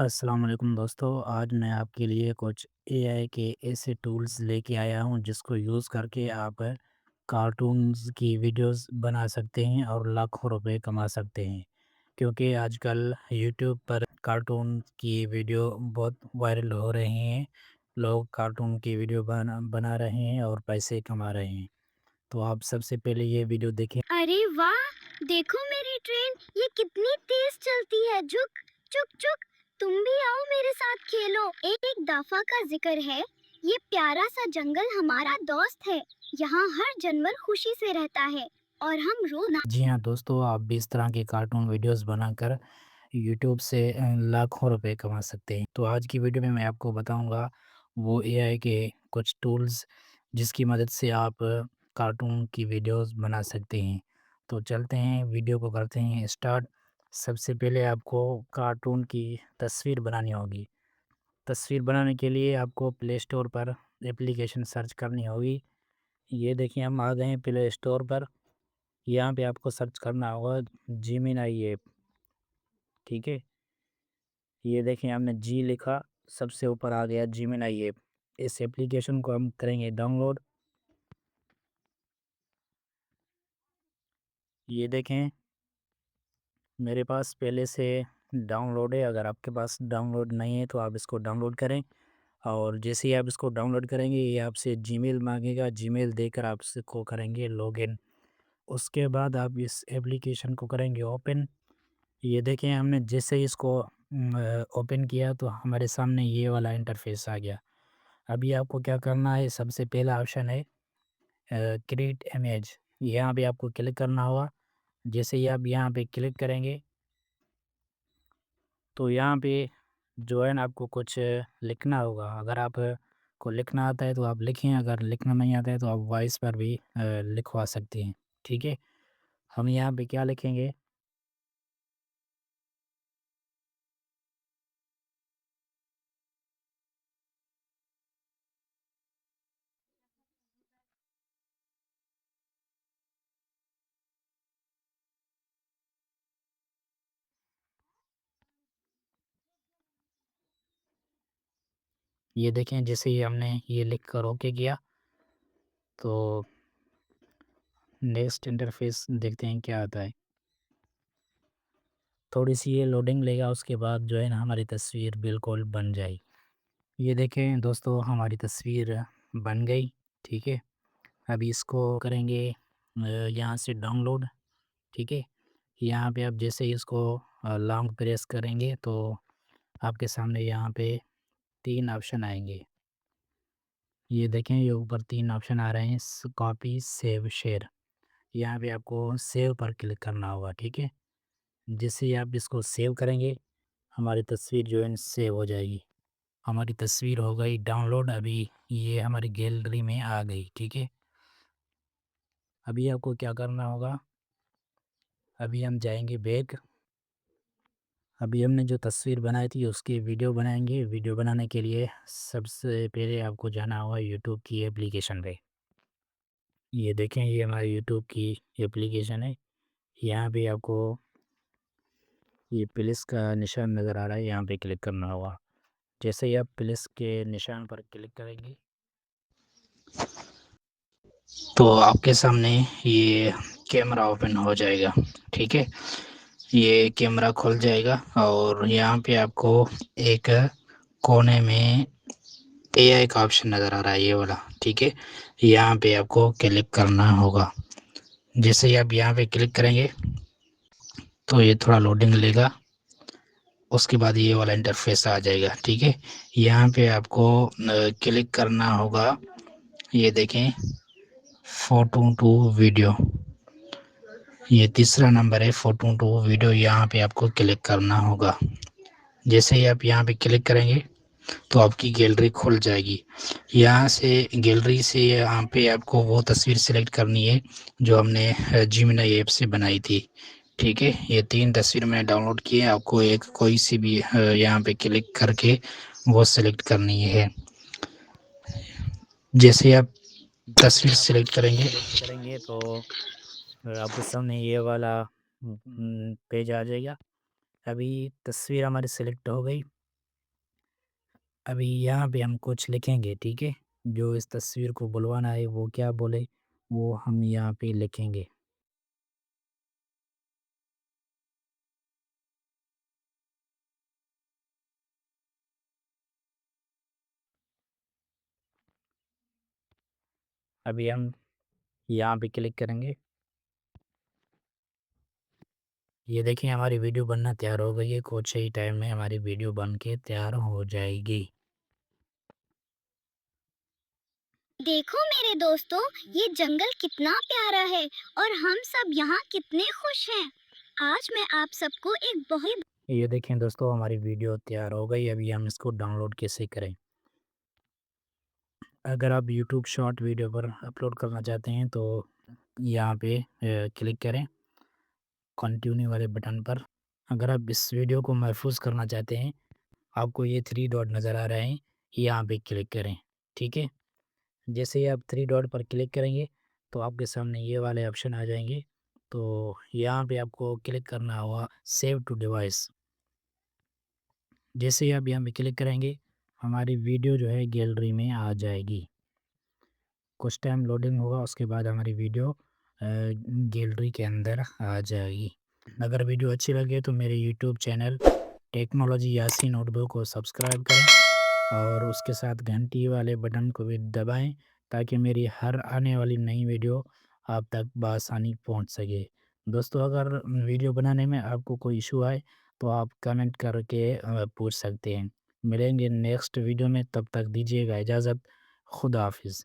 अस्सलाम वालेकुम दोस्तों। आज मैं आपके लिए कुछ एआई के ऐसे टूल्स लेके आया हूं जिसको यूज़ करके आप कार्टून्स की वीडियोस बना सकते हैं और लाखों रुपए कमा सकते हैं। क्योंकि आजकल यूट्यूब पर कार्टून की वीडियो बहुत वायरल हो रही हैं। लोग कार्टून की वीडियो बना बना रहे हैं और पैसे कमा रहे हैं। तो आप सबसे पहले ये वीडियो देखें। अरे वाह! देखो मेरी ट्रेन, ये कितनी तेज चलती है। झुक, चुक, चुक। तुम भी आओ मेरे साथ खेलो। एक दफा का जिक्र है, ये प्यारा सा जंगल हमारा दोस्त है। यहाँ हर जानवर खुशी से रहता है और हम रोज जी हाँ दोस्तों, आप भी इस तरह के कार्टून वीडियोस बनाकर यूट्यूब से लाखों रुपए कमा सकते हैं। तो आज की वीडियो में मैं आपको बताऊंगा वो एआई के कुछ टूल्स जिसकी मदद से आप कार्टून की वीडियोस बना सकते हैं। तो चलते हैं, वीडियो को करते हैं स्टार्ट। सबसे पहले आपको कार्टून की तस्वीर बनानी होगी। तस्वीर बनाने के लिए आपको प्ले स्टोर पर एप्लीकेशन सर्च करनी होगी। ये देखिए, हम आ गए हैं प्ले स्टोर पर। यहाँ पे आपको सर्च करना होगा जेमिनी ऐप। ठीक है, ये देखें, हमने जी लिखा, सबसे ऊपर आ गया जेमिनी ऐप। इस एप्लीकेशन को हम करेंगे डाउनलोड। ये देखें, मेरे पास पहले से डाउनलोड है। अगर आपके पास डाउनलोड नहीं है तो आप इसको डाउनलोड करें। और जैसे ही आप इसको डाउनलोड करेंगे ये आपसे जीमेल मांगेगा। जीमेल देकर आप इसको करेंगे लॉगिन। उसके बाद आप इस एप्लीकेशन को करेंगे ओपन। ये देखें, हमने जैसे ही इसको ओपन किया तो हमारे सामने ये वाला इंटरफेस आ गया। अभी आपको क्या करना है, सबसे पहला ऑप्शन है क्रिएट इमेज। यहाँ पे आपको क्लिक करना होगा। जैसे ही आप यहाँ पे क्लिक करेंगे तो यहाँ पे जो है ना, आपको कुछ लिखना होगा। अगर आप को लिखना आता है तो आप लिखें, अगर लिखना नहीं आता है तो आप वॉइस पर भी लिखवा सकते हैं। ठीक है, हम यहाँ पे क्या लिखेंगे, ये देखें, जैसे ही हमने ये लिख कर ओके किया तो नेक्स्ट इंटरफेस देखते हैं क्या आता है। थोड़ी सी ये लोडिंग लेगा, उसके बाद जो है ना हमारी तस्वीर बिल्कुल बन जाएगी। ये देखें दोस्तों, हमारी तस्वीर बन गई। ठीक है, अभी इसको करेंगे यहाँ से डाउनलोड। ठीक है, यहाँ पे आप जैसे ही इसको लॉन्ग प्रेस करेंगे तो आपके सामने यहाँ पे 3 ऑप्शन आएंगे। ये देखें, ये ऊपर 3 ऑप्शन आ रहे हैं, कॉपी, सेव, शेयर। यहाँ पे आपको सेव पर क्लिक करना होगा। ठीक है, जैसे ही आप इसको सेव करेंगे हमारी तस्वीर जो है सेव हो जाएगी। हमारी तस्वीर हो गई डाउनलोड। अभी ये हमारी गैलरी में आ गई। ठीक है, अभी आपको क्या करना होगा, अभी हम जाएंगे बैक। अभी हमने जो तस्वीर बनाई थी उसकी वीडियो बनाएंगे। वीडियो बनाने के लिए सबसे पहले आपको जाना होगा यूट्यूब की एप्लीकेशन पे। ये देखें, ये हमारी यूट्यूब की एप्लीकेशन है। यहाँ पे आपको ये प्लस का निशान नज़र आ रहा है, यहाँ पे क्लिक करना होगा। जैसे ही आप प्लस के निशान पर क्लिक करेंगे तो आपके सामने ये कैमरा ओपन हो जाएगा। ठीक है, ये कैमरा खुल जाएगा और यहाँ पे आपको एक कोने में एआई का ऑप्शन नज़र आ रहा है, ये वाला। ठीक है, यहाँ पे आपको क्लिक करना होगा। जैसे ही आप यहाँ पे क्लिक करेंगे तो ये थोड़ा लोडिंग लेगा, उसके बाद ये वाला इंटरफेस आ जाएगा। ठीक है, यहाँ पे आपको क्लिक करना होगा। ये देखें, फोटो टू वीडियो, ये तीसरा नंबर है, फोटो टू वीडियो। यहाँ पे आपको क्लिक करना होगा। जैसे ही आप यहाँ पे क्लिक करेंगे तो आपकी गैलरी खुल जाएगी। यहाँ से गैलरी से यहाँ पे आपको वो तस्वीर सेलेक्ट करनी है जो हमने जेमिनी ऐप से बनाई थी। ठीक है, ये 3 तस्वीर मैंने डाउनलोड की है। आपको एक कोई सी भी यहाँ पे क्लिक करके वो सेलेक्ट करनी है। जैसे आप तस्वीर सेलेक्ट करेंगे तो आपके सामने ये वाला पेज आ जाएगा। अभी तस्वीर हमारी सेलेक्ट हो गई। ابھی یہاں پہ ہم کچھ لکھیں گے، ٹھیک ہے؟ جو اس تصویر کو بلوانا ہے وہ کیا بولے وہ ہم یہاں پہ لکھیں گے۔ ابھی ہم یہاں پہ کلک کریں گے۔ یہ دیکھیں ہماری ویڈیو بننا تیار ہو گئی ہے، کچھ ہی ٹائم میں ہماری ویڈیو بن کے تیار ہو جائے گی۔ دیکھو میرے دوستو، یہ جنگل کتنا پیارا ہے اور ہم سب یہاں کتنے خوش ہیں۔ آج میں آپ سب کو ایک بہت یہ دیکھیں دوستو ہماری ویڈیو تیار ہو گئی، ابھی ہم اس کو ڈاؤن لوڈ کیسے کریں۔ اگر آپ یوٹیوب شارٹ ویڈیو پر اپلوڈ کرنا چاہتے ہیں تو یہاں پہ کلک کریں کنٹینیو والے بٹن پر۔ اگر آپ اس ویڈیو کو محفوظ کرنا چاہتے ہیں، آپ کو یہ 3 ڈاٹ نظر آ رہے ہیں، یہاں پہ کلک کریں، ٹھیک ہے؟ جیسے ہی آپ 3 ڈاٹ پر کلک کریں گے تو آپ کے سامنے یہ والے آپشن آ جائیں گے، تو یہاں پہ آپ کو کلک کرنا ہوگا سیو ٹو ڈیوائس۔ جیسے ہی آپ یہاں پہ کلک کریں گے ہماری ویڈیو جو ہے گیلری میں آ جائے گی، کچھ ٹائم لوڈنگ ہوگا، اس کے بعد ہماری ویڈیو گیلری کے اندر آ جائے گی۔ اگر ویڈیو اچھی لگے تو میرے YouTube channel technology Yasin Urdu کو سبسکرائب کریں اور اس کے ساتھ گھنٹی والے بٹن کو بھی دبائیں تاکہ میری ہر آنے والی نئی ویڈیو آپ تک بآسانی پہنچ سکے۔ دوستو اگر ویڈیو بنانے میں آپ کو کوئی ایشو آئے تو آپ کمنٹ کر کے پوچھ سکتے ہیں۔ ملیں گے نیکسٹ ویڈیو میں، تب تک دیجیے گا اجازت۔ خدا حافظ۔